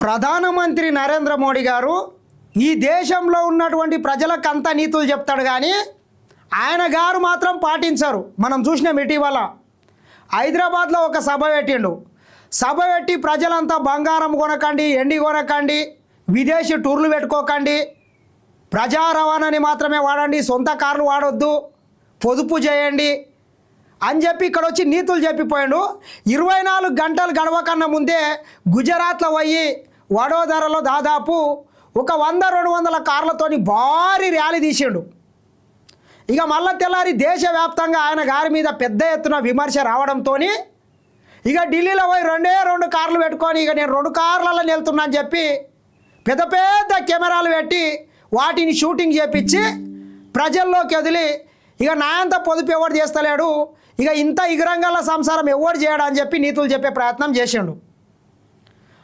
ప్రధానమంత్రి నరేంద్ర మోడీ గారు ఈ దేశంలో ఉన్నటువంటి ప్రజలకంతా నీతులు చెప్తాడు కానీ ఆయన గారు మాత్రం పాటించరు. మనం చూసినాం ఇటీవల హైదరాబాద్లో ఒక సభ పెట్టిండు. సభ పెట్టి ప్రజలంతా బంగారం కొనకండి, ఎండి కొనకండి, విదేశీ టూర్లు పెట్టుకోకండి, ప్రజా రవాణాని మాత్రమే వాడండి, సొంత కార్లు వాడొద్దు, పొదుపు చేయండి అని చెప్పి ఇక్కడ వచ్చి నీతులు చెప్పిపోయాడు. 24 గంటలు గడవకన్నా ముందే గుజరాత్లో పోయి వడోదరలో దాదాపు ఒక 100-200 కార్లతోని భారీ ర్యాలీ తీసిండు. ఇక మళ్ళా తెల్లారి దేశవ్యాప్తంగా ఆయన గారి మీద పెద్ద ఎత్తున విమర్శ రావడంతో ఇక ఢిల్లీలో పోయి 2 కార్లు పెట్టుకొని ఇక నేను 2 కార్లలో వెళ్తున్నా అని చెప్పి పెద్ద పెద్ద కెమెరాలు పెట్టి వాటిని షూటింగ్ చేపించి ప్రజల్లోకి వదిలి ఇక నాయంత పొదుపు ఎవరు చేస్తలేడు, ఇక ఇంత ఇగరంగల సంసారం ఎవరు చేయడా అని చెప్పి నీతులు చెప్పే ప్రయత్నం చేసిండు.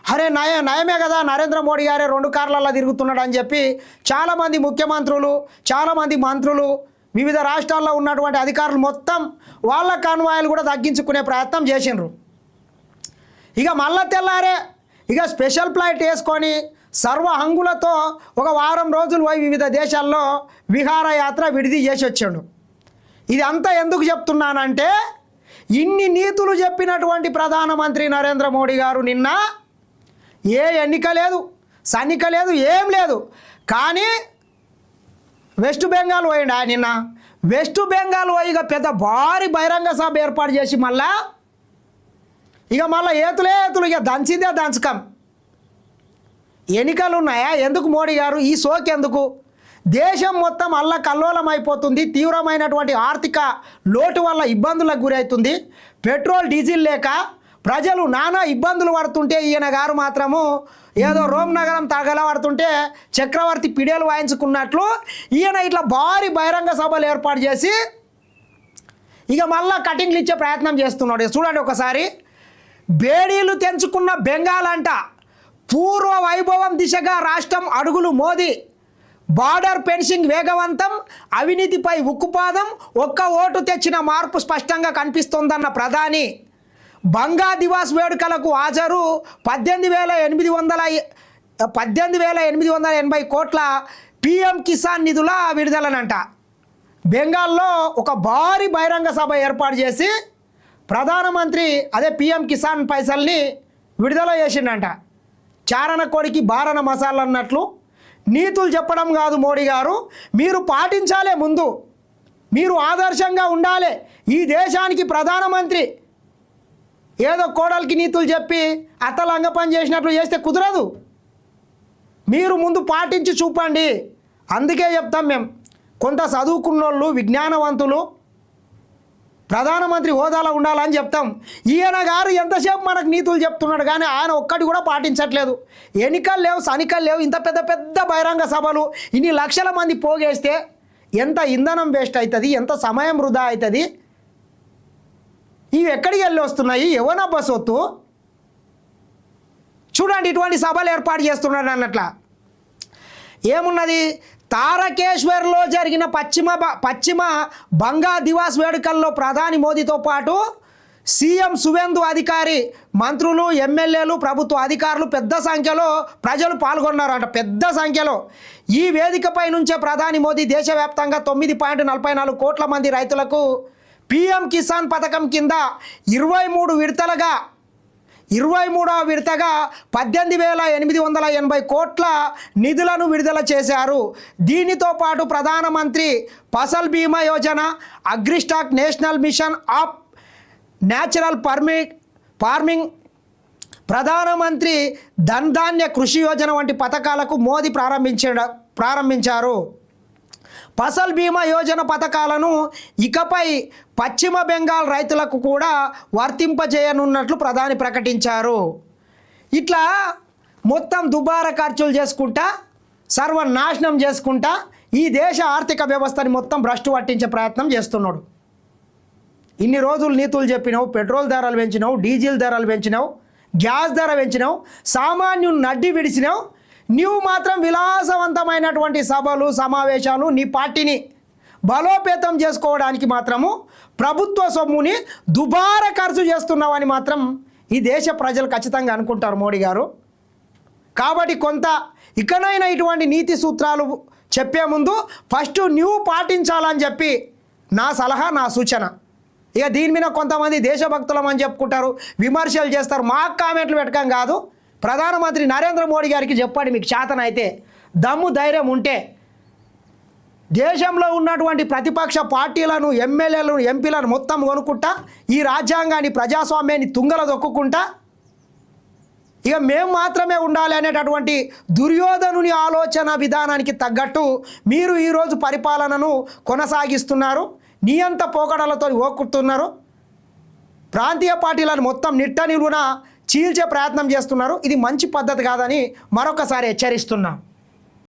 అరే నయమే కదా నరేంద్ర మోడీ గారే 2 కార్లలో తిరుగుతున్నాడు అని చెప్పి చాలామంది ముఖ్యమంత్రులు, చాలామంది మంత్రులు, వివిధ రాష్ట్రాల్లో ఉన్నటువంటి అధికారులు మొత్తం వాళ్ళ కాన్వాయిలు కూడా తగ్గించుకునే ప్రయత్నం చేసిండ్రు. ఇక మళ్ళా తెల్లారే ఇక స్పెషల్ ఫ్లైట్ వేసుకొని సర్వ హంగులతో ఒక వారం రోజులు పోయి వివిధ దేశాల్లో విహారయాత్ర విడిది చేసి వచ్చాడు. ఇది అంతా ఎందుకు చెప్తున్నానంటే ఇన్ని నీతులు చెప్పినటువంటి ప్రధానమంత్రి నరేంద్ర మోడీ గారు నిన్న ఏ ఎన్నిక లేదు, సన్నిక లేదు, ఏం లేదు, కానీ వెస్ట్ బెంగాల్ పోయిండు. ఆయన నిన్న వెస్ట్ బెంగాల్ పోయి ఇక పెద్ద భారీ బహిరంగ సభ ఏర్పాటు చేసి మళ్ళా ఏతులే ఇక దంచిందే దంచకం. ఎన్నికలు ఉన్నాయా? ఎందుకు మోడీ గారు ఈ సోకెందుకు? దేశం మొత్తం అల్లకల్లోలం అయిపోతుంది. తీవ్రమైనటువంటి ఆర్థిక లోటు వల్ల ఇబ్బందులకు గురవుతుంది. పెట్రోల్ డీజిల్ లేక ప్రజలు నానా ఇబ్బందులు పడుతుంటే ఈయన గారు మాత్రము ఏదో రోమ్ నగరం తగలబడుతుంటే చక్రవర్తి పిడేలు వాయించుకున్నట్లు ఈయన ఇట్లా భారీ బహిరంగ సభలు ఏర్పాటు చేసి ఇక మళ్ళా కటింగ్లు ఇచ్చే ప్రయత్నం చేస్తున్నాడు. చూడండి ఒకసారి. బేడీలు తెంచుకున్న బెంగాల్ అంట, పూర్వ వైభవం దిశగా రాష్ట్రం అడుగులు మోదీ, బార్డర్ ఫెన్సింగ్ వేగవంతం, అవినీతిపై ఉక్కుపాదం, ఒక్క ఓటు తెచ్చిన మార్పు స్పష్టంగా కనిపిస్తోందన్న ప్రధాని, బంగా దివాస్ వేడుకలకు హాజరు, 18,880 కోట్ల పిఎం కిసాన్ నిధుల విడుదలనంట. బెంగాల్లో ఒక భారీ బహిరంగ సభ ఏర్పాటు చేసి ప్రధానమంత్రి అదే పిఎం కిసాన్ పైసల్ని విడుదల చేసిండంట. చారణ కోడికి బారణ మసాలా అన్నట్లు నీతులు చెప్పడం కాదు మోడీ గారు, మీరు పాటించాలే. ముందు మీరు ఆదర్శంగా ఉండాలి. ఈ దేశానికి ప్రధానమంత్రి ఏదో కోడలికి నీతులు చెప్పి అత్తలంగ పని చేసినట్లు చేస్తే కుదరదు. మీరు ముందు పాటించి చూపండి. అందుకే చెప్తాం మేము, కొంత చదువుకున్నోళ్ళు, విజ్ఞానవంతులు ప్రధానమంత్రి హోదాలో ఉండాలని చెప్తాం. ఈయన గారు ఎంతసేపు మనకు నీతులు చెప్తున్నాడు కానీ ఆయన ఒక్కటి కూడా పాటించట్లేదు. ఎన్నికలు లేవు, సనికలు లేవు, ఇంత పెద్ద పెద్ద బహిరంగ సభలు, ఇన్ని లక్షల మంది పోగేస్తే ఎంత ఇంధనం వేస్ట్ అవుతుంది, ఎంత సమయం వృధా అవుతుంది. ఇవి ఎక్కడికి వెళ్ళి వస్తున్నాయి? ఎవనా బసొత్తు? చూడండి ఇటువంటి సభలు ఏర్పాటు చేస్తున్నాడు అన్నట్ల. ఏమున్నది? తారకేశ్వర్లో జరిగిన పశ్చిమ బంగా దివాస్ వేడుకల్లో ప్రధాని మోదీతో పాటు సీఎం సువేందు అధికారి, మంత్రులు, ఎమ్మెల్యేలు, ప్రభుత్వ అధికారులు పెద్ద సంఖ్యలో ప్రజలు పాల్గొన్నారంట. పెద్ద సంఖ్యలో ఈ వేదికపై నుంచే ప్రధాని మోదీ దేశవ్యాప్తంగా 9.44 కోట్ల మంది రైతులకు పిఎం కిసాన్ పథకం కింద 23వ విడతగా 18,880 కోట్ల నిధులను విడుదల చేశారు. దీనితో పాటు ప్రధానమంత్రి ఫసల్ బీమా Yojana, AgriStack national mission of natural farming, ప్రధానమంత్రి ధన్ధాన్య కృషి యోజన వంటి పథకాలకు మోదీ ప్రారంభించారు. ఫసల్ బీమా యోజన పథకాలను ఇకపై పశ్చిమ బెంగాల్ రైతులకు కూడా వర్తింపజేయనున్నట్లు ప్రధాని ప్రకటించారు. ఇట్లా మొత్తం దుబారా ఖర్చులు చేసుకుంటా, సర్వనాశనం చేసుకుంటా ఈ దేశ ఆర్థిక వ్యవస్థని మొత్తం భ్రష్టు పట్టించే ప్రయత్నం చేస్తున్నాడు. ఇన్ని రోజులు నీతులు చెప్పినావు, పెట్రోల్ ధరలు పెంచినావు, డీజిల్ ధరలు పెంచినావు, గ్యాస్ ధర పెంచినావు, సామాన్యుని నడ్డి విడిచినావు. నీవు మాత్రం విలాసవంతమైనటువంటి సభలు, సమావేశాలు, నీ పార్టీని బలోపేతం చేసుకోవడానికి మాత్రము ప్రభుత్వ సొమ్ముని దుబారా ఖర్చు చేస్తున్నావని మాత్రం ఈ దేశ ప్రజలు ఖచ్చితంగా అనుకుంటారు మోడీ గారు. కాబట్టి కొంత ఇకనైనా ఇటువంటి నీతి సూత్రాలు చెప్పే ముందు ఫస్ట్ నువ్వు పాటించాలని చెప్పి నా సలహా, నా సూచన. ఇక దీని మీద కొంతమంది దేశభక్తులం అని చెప్పుకుంటారు, విమర్శలు చేస్తారు. మాకు కామెంట్లు పెట్టడం కాదు, ప్రధానమంత్రి నరేంద్ర మోడీ గారికి చెప్పండి, మీకు చేతనైతే దమ్ము ధైర్యం ఉంటే దేశంలో ఉన్నటువంటి ప్రతిపక్ష పార్టీలను, ఎమ్మెల్యేలను, ఎంపీలను మొత్తం కొనుక్కుంటా ఈ రాజ్యాంగాన్ని, ప్రజాస్వామ్యాన్ని తుంగల దొక్కుకుంటా ఇక మేము మాత్రమే ఉండాలి అనేటటువంటి దుర్యోధనుని ఆలోచన విధానానికి తగ్గట్టు మీరు ఈరోజు పరిపాలనను కొనసాగిస్తున్నారు. నియంత పోకడలతో ఓకుతున్నారు. ప్రాంతీయ పార్టీలను మొత్తం నిట్ట నిలువున చీల్చే ప్రయత్నం చేస్తున్నారు. ఇది మంచి పద్ధతి కాదని మరొకసారి హెచ్చరిస్తున్నాం.